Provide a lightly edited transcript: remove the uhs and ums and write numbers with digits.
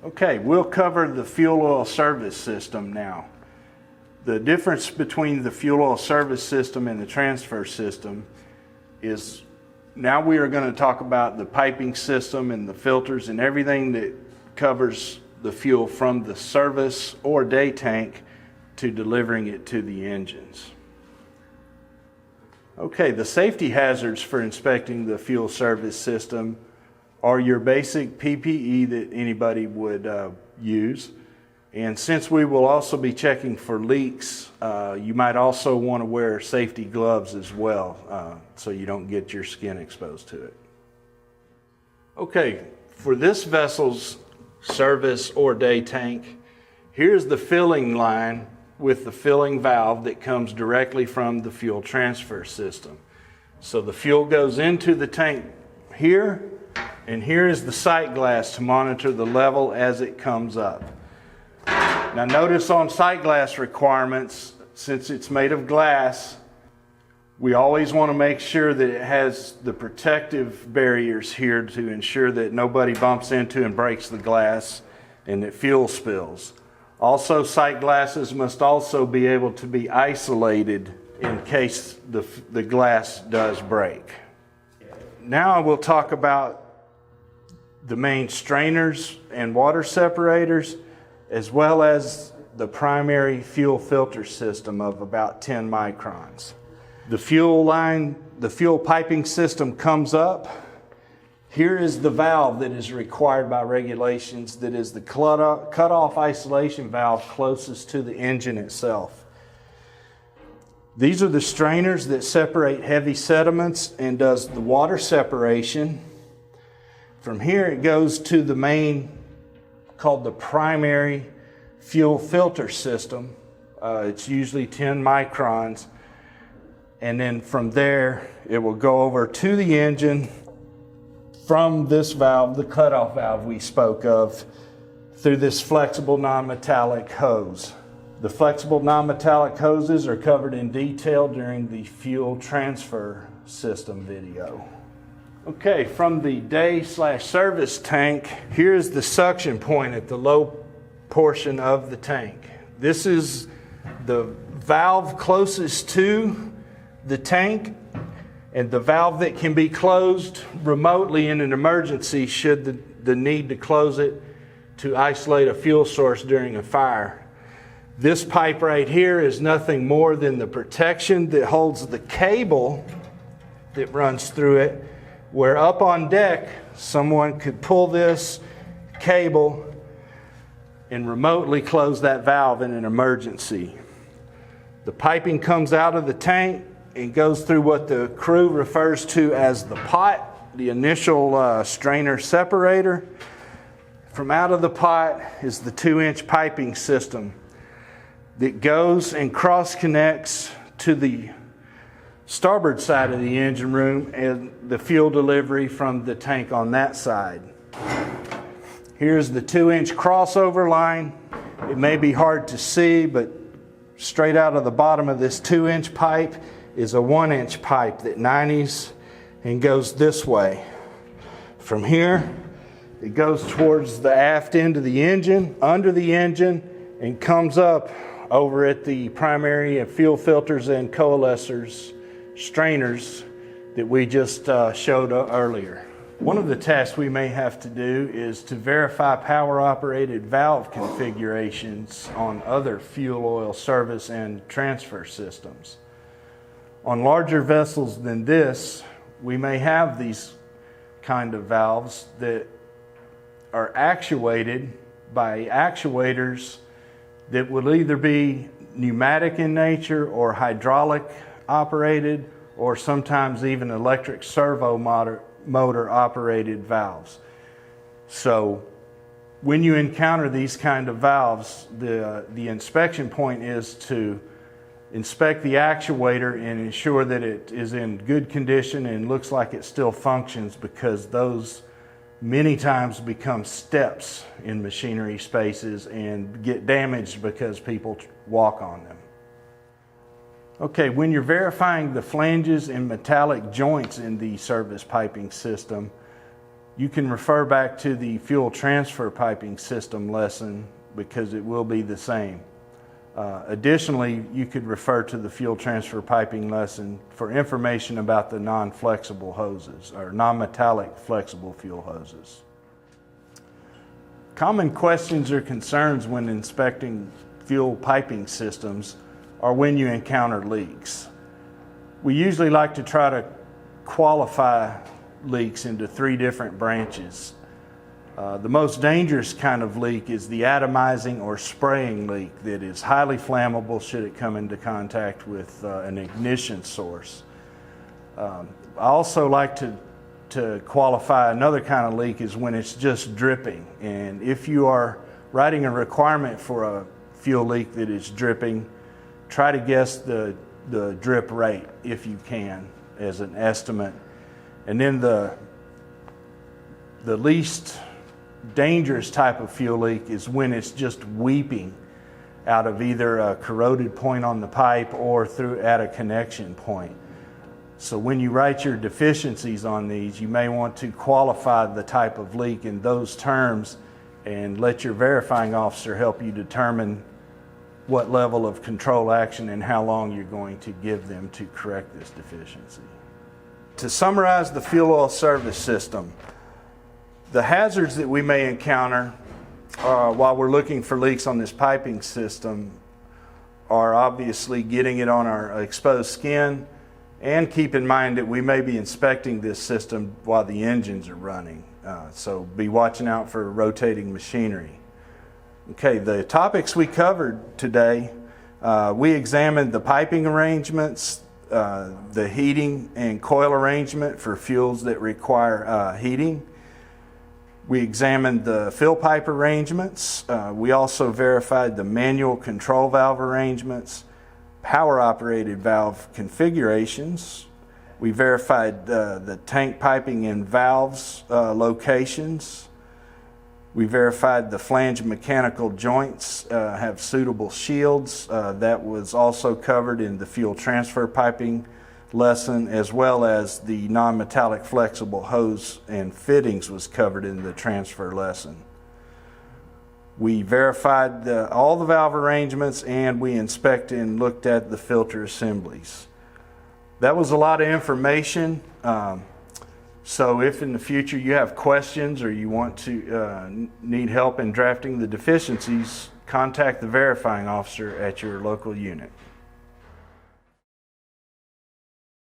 Okay, we'll cover the fuel oil service system now. The difference between the fuel oil service system and the transfer system is now we are going to talk about the piping system and the filters and everything that covers the fuel from the service or day tank to delivering it to the engines. Okay, the safety hazards for inspecting the fuel service system are your basic PPE that anybody would use. And since we will also be checking for leaks, you might also want to wear safety gloves as well so you don't get your skin exposed to it. Okay, for this vessel's service or day tank, here's the filling line with the filling valve that comes directly from the fuel transfer system. So the fuel goes into the tank here, and here is the sight glass to monitor the level as it comes up. Now notice on sight glass requirements, since it's made of glass, we always want to make sure that it has the protective barriers here to ensure that nobody bumps into and breaks the glass and that fuel spills. Also, sight glasses must also be able to be isolated in case the glass does break. Now I will talk about the main strainers and water separators, as well as the primary fuel filter system of about 10 microns. The fuel line, the fuel piping system comes up. Here is the valve that is required by regulations, that is the cutoff isolation valve closest to the engine itself. These are the strainers that separate heavy sediments and does the water separation. From here it goes to the main, called the primary fuel filter system. It's usually 10 microns. And then from there, it will go over to the engine from this valve, the cutoff valve we spoke of, through this flexible non-metallic hose. The flexible non-metallic hoses are covered in detail during the fuel transfer system video. Okay, from the day/service tank, here's the suction point at the low portion of the tank. This is the valve closest to the tank and the valve that can be closed remotely in an emergency should the need to close it to isolate a fuel source during a fire. This pipe right here is nothing more than the protection that holds the cable that runs through it, where up on deck, someone could pull this cable and remotely close that valve in an emergency. The piping comes out of the tank and goes through what the crew refers to as the pot, the initial strainer separator. From out of the pot is the 2-inch piping system that goes and cross connects to the starboard side of the engine room and the fuel delivery from the tank on that side. Here's the 2-inch crossover line. It may be hard to see, but straight out of the bottom of this 2-inch pipe is a 1-inch pipe that 90s and goes this way. From here, it goes towards the aft end of the engine, under the engine, and comes up over at the primary and fuel filters and coalescers strainers that we just showed earlier. One of the tests we may have to do is to verify power-operated valve configurations on other fuel oil service and transfer systems. On larger vessels than this, we may have these kind of valves that are actuated by actuators that will either be pneumatic in nature or hydraulic operated, or sometimes even electric servo motor operated valves. So when you encounter these kind of valves, the inspection point is to inspect the actuator and ensure that it is in good condition and looks like it still functions, because those many times become steps in machinery spaces and get damaged because people walk on them. Okay, when you're verifying the flanges and metallic joints in the service piping system, you can refer back to the fuel transfer piping system lesson because it will be the same. Additionally, you could refer to the fuel transfer piping lesson for information about the non-flexible hoses or non-metallic flexible fuel hoses. Common questions or concerns when inspecting fuel piping systems are when you encounter leaks. We usually like to try to qualify leaks into 3 different branches. The most dangerous kind of leak is the atomizing or spraying leak that is highly flammable should it come into contact with an ignition source. I also like to qualify another kind of leak is when it's just dripping. And if you are writing a requirement for a fuel leak that is dripping, try to guess the drip rate if you can as an estimate. And then the least dangerous type of fuel leak is when it's just weeping out of either a corroded point on the pipe or through at a connection point. So when you write your deficiencies on these, you may want to qualify the type of leak in those terms and let your verifying officer help you determine what level of control action and how long you're going to give them to correct this deficiency. To summarize the fuel oil service system, the hazards that we may encounter while we're looking for leaks on this piping system are obviously getting it on our exposed skin, and keep in mind that we may be inspecting this system while the engines are running. So be watching out for rotating machinery. Okay, the topics we covered today, we examined the piping arrangements, the heating and coil arrangement for fuels that require heating. We examined the fill pipe arrangements. We also verified the manual control valve arrangements, power operated valve configurations. We verified the tank piping and valves locations. We verified the flange mechanical joints have suitable shields. That was also covered in the fuel transfer piping lesson, as well as the non-metallic flexible hose and fittings was covered in the transfer lesson. We verified all the valve arrangements, and we inspected and looked at the filter assemblies. That was a lot of information. So if in the future you have questions or you want to need help in drafting the deficiencies, contact the verifying officer at your local unit.